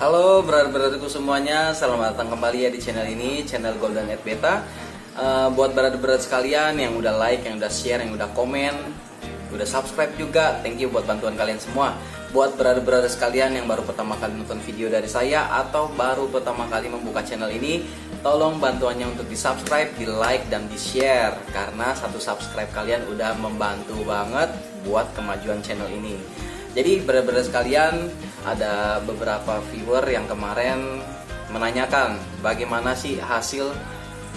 Halo brother-brotherku semuanya, selamat datang kembali ya di channel ini, channel Golden Ed Beta. Buat brother-brother sekalian yang udah like, yang udah share, yang udah komen, udah subscribe juga, thank you buat bantuan kalian semua. Buat brother-brother sekalian yang baru pertama kali nonton video dari saya atau baru pertama kali membuka channel ini, tolong bantuannya untuk di subscribe, di like, dan di share. Karena satu subscribe kalian udah membantu banget buat kemajuan channel ini. Jadi brother-brother sekalian, ada beberapa viewer yang kemarin menanyakan bagaimana sih hasil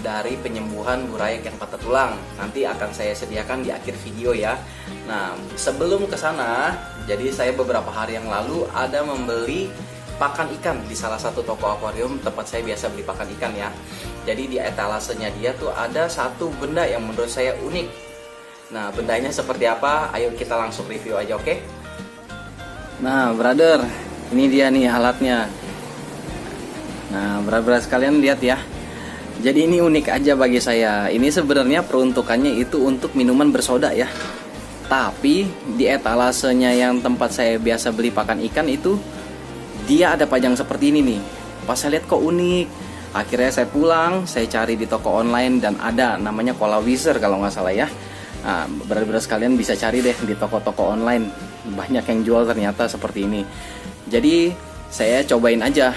dari penyembuhan burayak yang patah tulang. Nanti akan saya sediakan di akhir video ya. Nah, sebelum ke sana, jadi saya beberapa hari yang lalu ada membeli pakan ikan di salah satu toko akuarium tempat saya biasa beli pakan ikan ya. Jadi di etalasenya dia tuh ada satu benda yang menurut saya unik. Nah, bendanya seperti apa? Ayo kita langsung review aja, oke? Nah, brother, ini dia nih alatnya. Nah, brother sekalian lihat ya. Jadi ini unik aja bagi saya. Ini sebenarnya peruntukannya itu untuk minuman bersoda ya. Tapi di etalasenya yang tempat saya biasa beli pakan ikan itu dia ada pajang seperti ini nih. Pas saya lihat kok unik. Akhirnya saya pulang, saya cari di toko online dan ada namanya Cola Wizard kalau nggak salah ya. Nah, brother sekalian bisa cari deh di toko-toko online. Banyak yang jual ternyata seperti ini. Jadi saya cobain aja,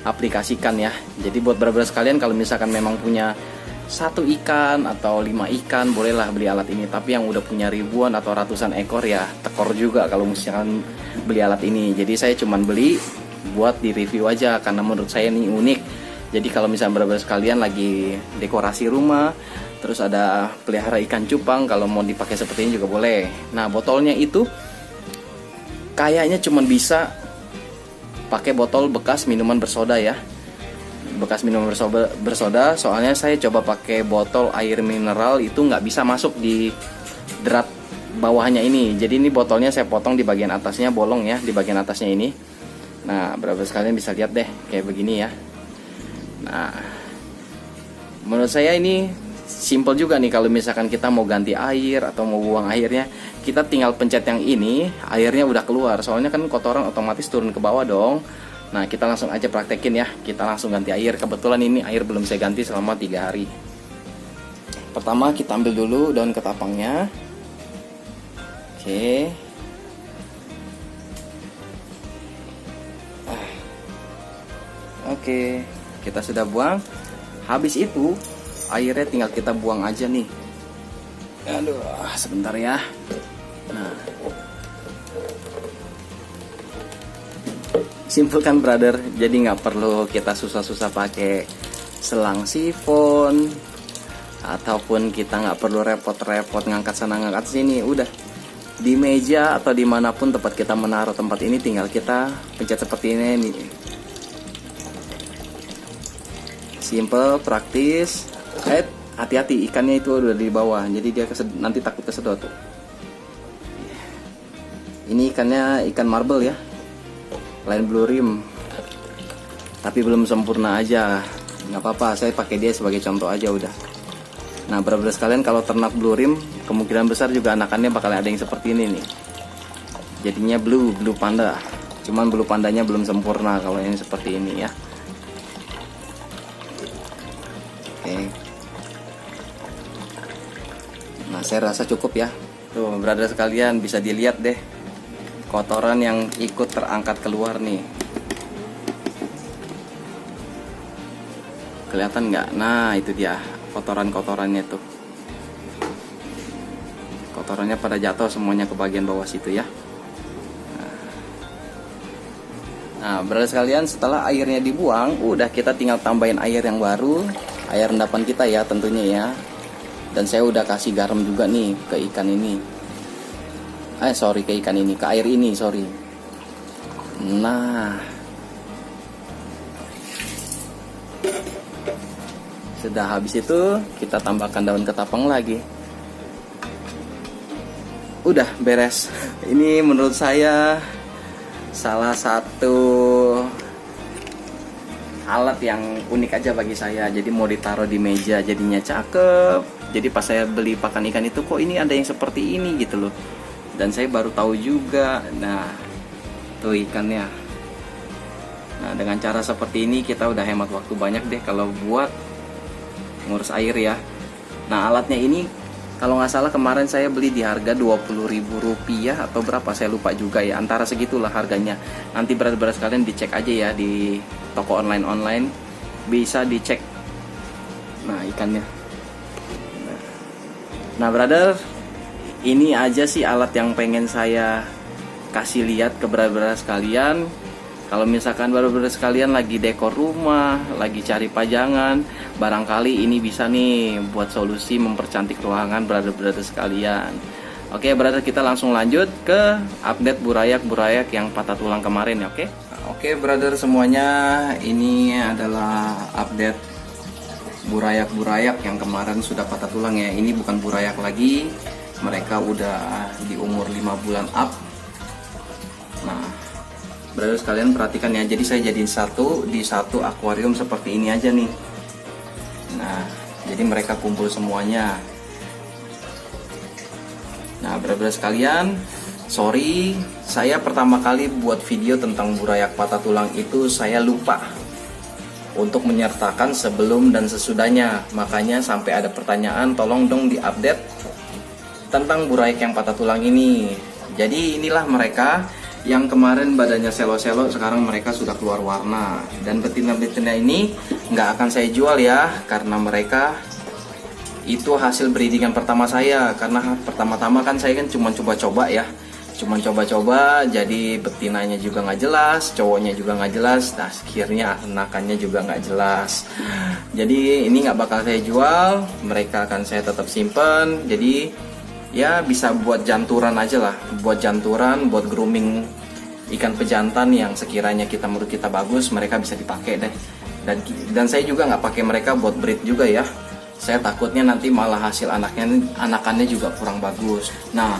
aplikasikan ya. Jadi buat brother sekalian kalau misalkan memang punya satu ikan atau 5 ikan, bolehlah beli alat ini. Tapi yang udah punya ribuan atau ratusan ekor ya tekor juga kalau misalkan beli alat ini. Jadi saya cuman beli buat di review aja karena menurut saya ini unik. Jadi kalau misalnya brother sekalian lagi dekorasi rumah, terus ada pelihara ikan cupang, kalau mau dipakai seperti ini juga boleh. Nah, botolnya itu kayaknya cuma bisa pakai botol bekas minuman bersoda ya. Bekas minuman bersoda, soalnya saya coba pakai botol air mineral itu nggak bisa masuk di drat bawahnya ini. Jadi ini botolnya saya potong di bagian atasnya, bolong ya di bagian atasnya ini. Nah, berapa sekalian bisa lihat deh kayak begini ya. Nah, menurut saya ini simple juga nih kalau misalkan kita mau ganti air atau mau buang airnya, kita tinggal pencet yang ini, airnya udah keluar. Soalnya kan kotoran otomatis turun ke bawah dong. Nah, kita langsung aja praktekin ya. Kita langsung ganti air. Kebetulan ini air belum saya ganti selama 3 hari. Pertama kita ambil dulu daun ketapangnya. Oke. Oke, kita sudah buang. Habis itu airnya tinggal kita buang aja nih. Aduh, sebentar ya. Nah, simple kan brother. Jadi nggak perlu kita susah-susah pakai selang sifon, ataupun kita nggak perlu repot-repot ngangkat sana ngangkat sini. Udah di meja atau dimanapun tempat kita menaruh tempat ini, tinggal kita pencet seperti ini nih. Simple, praktis. Hati-hati, ikannya itu udah di bawah, jadi dia nanti takut kesedot. Ini ikannya ikan marble ya, line blue rim, tapi belum sempurna aja. Nggak apa-apa, saya pakai dia sebagai contoh aja udah. Nah, brother sekalian, kalau ternak blue rim kemungkinan besar juga anakannya bakal ada yang seperti ini nih. Jadinya blue panda. Cuman blue pandanya belum sempurna kalau yang seperti ini ya. Oke. Nah, saya rasa cukup ya. Tuh, brother sekalian, bisa dilihat deh kotoran yang ikut terangkat keluar nih. Kelihatan nggak? Nah, itu dia kotoran-kotorannya tuh. Kotorannya pada jatuh semuanya ke bagian bawah situ ya. Nah, brother sekalian, setelah airnya dibuang, udah kita tinggal tambahin air yang baru. Air rendapan kita ya tentunya ya. Dan saya udah kasih garam juga nih ke ikan ini. Ke ikan ini, ke air ini, sorry. Nah, sudah habis itu kita tambahkan daun ketapang lagi. Udah beres. Ini menurut saya salah satu alat yang unik aja bagi saya. Jadi mau ditaruh di meja jadinya cakep. Jadi pas saya beli pakan ikan itu, kok ini ada yang seperti ini gitu loh. Dan saya baru tahu juga. Nah, tuh ikannya. Nah, dengan cara seperti ini kita udah hemat waktu banyak deh kalau buat ngurus air ya. Nah, alatnya ini kalau nggak salah kemarin saya beli di harga Rp20.000 atau berapa saya lupa juga ya, antara segitulah harganya. Nanti brother-brother sekalian dicek aja ya di toko online bisa dicek. Nah, ikannya. Nah brother, ini aja sih alat yang pengen saya kasih lihat ke brother-brother sekalian. Kalau misalkan brother-brother sekalian lagi dekor rumah, lagi cari pajangan, barangkali ini bisa nih buat solusi mempercantik ruangan brother-brother sekalian. Oke brother, kita langsung lanjut ke update burayak-burayak yang patah tulang kemarin ya. Oke brother semuanya, ini adalah update burayak-burayak yang kemarin sudah patah tulang ya. Ini bukan burayak lagi, mereka udah di umur 5 bulan up. Nah brother sekalian perhatikan ya, jadi saya jadiin di satu akuarium seperti ini aja nih. Nah jadi mereka kumpul semuanya. Nah brother sekalian, sorry saya pertama kali buat video tentang burayak patah tulang itu saya lupa untuk menyertakan sebelum dan sesudahnya. Makanya sampai ada pertanyaan, tolong dong diupdate tentang burayak yang patah tulang ini. Jadi inilah mereka yang kemarin badannya selo-selo, sekarang mereka sudah keluar warna. Dan betina-betina ini nggak akan saya jual ya, karena mereka itu hasil breedingan pertama saya. Karena pertama-tama kan saya kan cuma coba-coba ya, cuma coba-coba, jadi betinanya juga nggak jelas, cowoknya juga nggak jelas, nah akhirnya anakannya juga nggak jelas. Jadi ini nggak bakal saya jual, mereka akan saya tetap simpen. Jadi ya bisa buat janturan aja lah, buat janturan, buat grooming ikan pejantan yang sekiranya menurut kita bagus, mereka bisa dipakai deh. Dan saya juga nggak pakai mereka buat breed juga ya, saya takutnya nanti malah hasil anakannya juga kurang bagus. Nah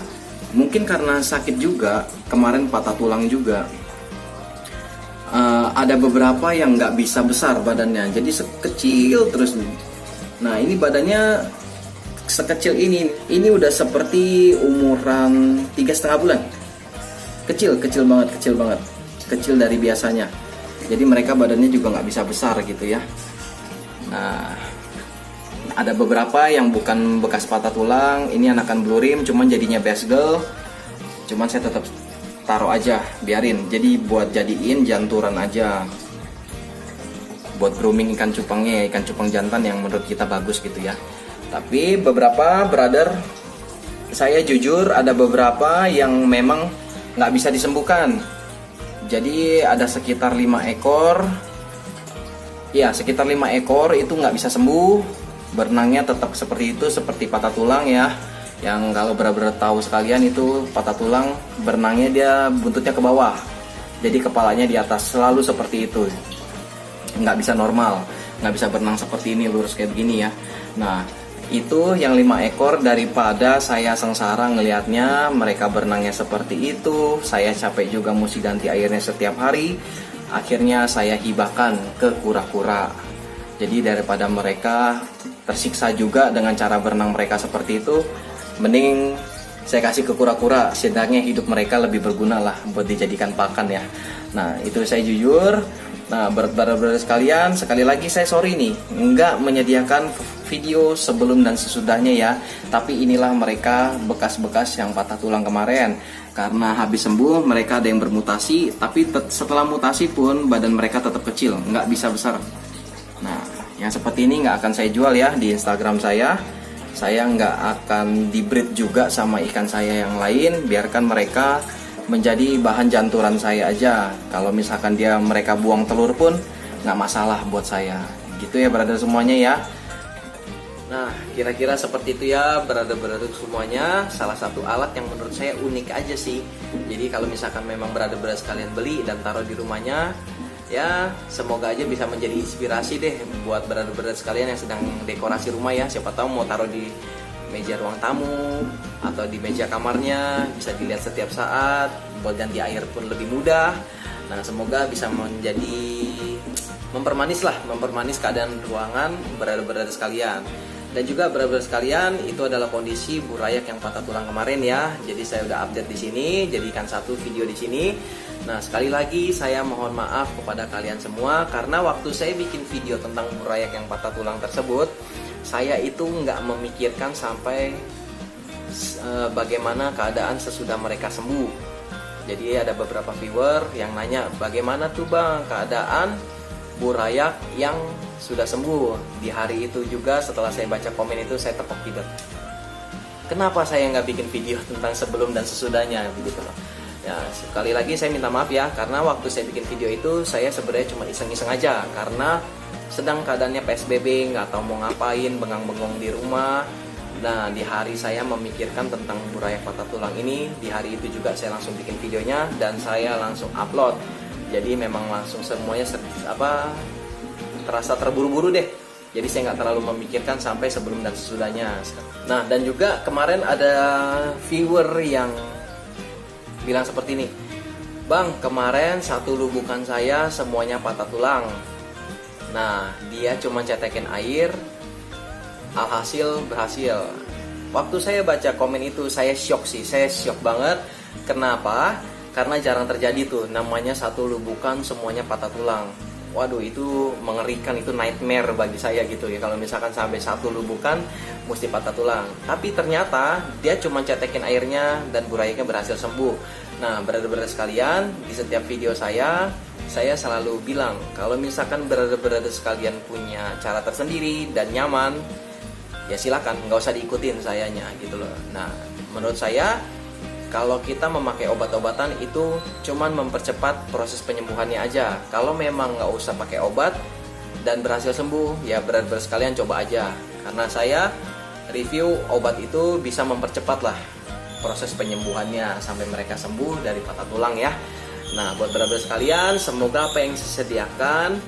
mungkin karena sakit juga, kemarin patah tulang juga, ada beberapa yang nggak bisa besar badannya, jadi sekecil terus. Nah ini badannya sekecil ini udah seperti umuran 3,5 bulan, kecil banget, kecil dari biasanya. Jadi mereka badannya juga nggak bisa besar gitu ya. Nah ada beberapa yang bukan bekas patah tulang, ini anakan blue rim, cuman jadinya best girl, cuman saya tetap taruh aja, biarin. Jadi buat jadiin janturan aja, buat grooming ikan cupangnya, ikan cupang jantan yang menurut kita bagus gitu ya. Tapi beberapa brother, saya jujur ada beberapa yang memang nggak bisa disembuhkan. Jadi ada sekitar 5 ekor, ya sekitar 5 ekor itu nggak bisa sembuh. Berenangnya tetap seperti itu, seperti patah tulang ya. Yang kalau brother tahu sekalian itu patah tulang, berenangnya dia buntutnya ke bawah, jadi kepalanya di atas, selalu seperti itu. Nggak bisa normal, nggak bisa berenang seperti ini lurus kayak begini ya. Nah itu yang 5 ekor, daripada saya sengsara ngelihatnya mereka berenangnya seperti itu, saya capek juga mesti ganti airnya setiap hari. Akhirnya saya hibahkan ke kura-kura. Jadi daripada mereka tersiksa juga dengan cara berenang mereka seperti itu, mending saya kasih ke kura-kura, setidaknya hidup mereka lebih berguna lah buat dijadikan pakan ya. Nah itu saya jujur. Nah brother-brother sekalian, sekali lagi saya sorry nih nggak menyediakan video sebelum dan sesudahnya ya. Tapi inilah mereka bekas-bekas yang patah tulang kemarin. Karena habis sembuh mereka ada yang bermutasi, tapi setelah mutasi pun badan mereka tetap kecil, nggak bisa besar. Nah yang seperti ini nggak akan saya jual ya di Instagram saya. Saya nggak akan di-breed juga sama ikan saya yang lain, biarkan mereka menjadi bahan janturan saya aja. Kalau misalkan mereka buang telur pun nggak masalah buat saya. Gitu ya brother semuanya ya. Nah kira-kira seperti itu ya brother-brother semuanya. Salah satu alat yang menurut saya unik aja sih. Jadi kalau misalkan memang brother-brother sekalian beli dan taruh di rumahnya, ya semoga aja bisa menjadi inspirasi deh buat brother-brother sekalian yang sedang dekorasi rumah ya. Siapa tahu mau taruh di meja ruang tamu atau di meja kamarnya, bisa dilihat setiap saat, buat ganti air pun lebih mudah. Nah semoga bisa mempermanis keadaan ruangan brother-brother sekalian. Dan juga brother-brother sekalian, itu adalah kondisi burayak yang patah tulang kemarin ya. Jadi saya udah update di sini, jadikan satu video di sini. Nah, sekali lagi saya mohon maaf kepada kalian semua karena waktu saya bikin video tentang burayak yang patah tulang tersebut, saya itu nggak memikirkan sampai bagaimana keadaan sesudah mereka sembuh. Jadi ada beberapa viewer yang nanya, bagaimana tuh bang keadaan burayak yang sudah sembuh. Di hari itu juga setelah saya baca komen itu saya tepok tidur. Kenapa saya nggak bikin video tentang sebelum dan sesudahnya begitu loh. Ya, sekali lagi saya minta maaf ya, karena waktu saya bikin video itu saya sebenarnya cuma iseng-iseng aja karena sedang keadaannya PSBB, nggak tahu mau ngapain, bengang-bengong di rumah. Nah, di hari saya memikirkan tentang burayak patah tulang ini, di hari itu juga saya langsung bikin videonya dan saya langsung upload. Jadi memang langsung semuanya terasa terburu-buru deh. Jadi saya nggak terlalu memikirkan sampai sebelum dan sesudahnya. Nah, dan juga kemarin ada viewer yang bilang seperti ini, bang kemarin satu lubukan saya semuanya patah tulang. Nah, dia cuma cetekin air, alhasil berhasil. Waktu saya baca komen itu saya shock sih, saya shock banget. Kenapa? Karena jarang terjadi tuh namanya satu lubukan semuanya patah tulang. Waduh, itu mengerikan, itu nightmare bagi saya gitu ya. Kalau misalkan sampai satu lubukan mesti patah tulang. Tapi ternyata dia cuma cetekin airnya dan burayaknya berhasil sembuh. Nah, brother-brother sekalian, di setiap video saya selalu bilang kalau misalkan brother-brother sekalian punya cara tersendiri dan nyaman, ya silakan, nggak usah diikutin sayanya gitu loh. Nah, menurut saya kalau kita memakai obat-obatan itu cuman mempercepat proses penyembuhannya aja. Kalau memang nggak usah pakai obat dan berhasil sembuh, ya brother sekalian coba aja. Karena saya review obat itu bisa mempercepat lah proses penyembuhannya sampai mereka sembuh dari patah tulang ya. Nah, buat brother sekalian, semoga apa yang saya sediakan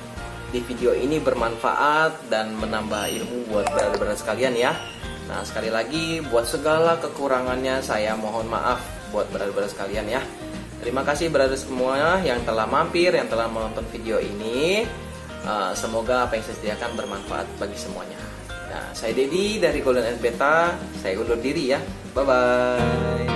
di video ini bermanfaat dan menambah ilmu buat brother sekalian ya. Nah, sekali lagi buat segala kekurangannya saya mohon maaf buat brother sekalian ya. Terima kasih brother semua yang telah mampir, yang telah menonton video ini. Semoga apa yang saya sediakan bermanfaat bagi semuanya. Nah, saya Dedi dari Golden and Beta. Saya undur diri ya. Bye bye.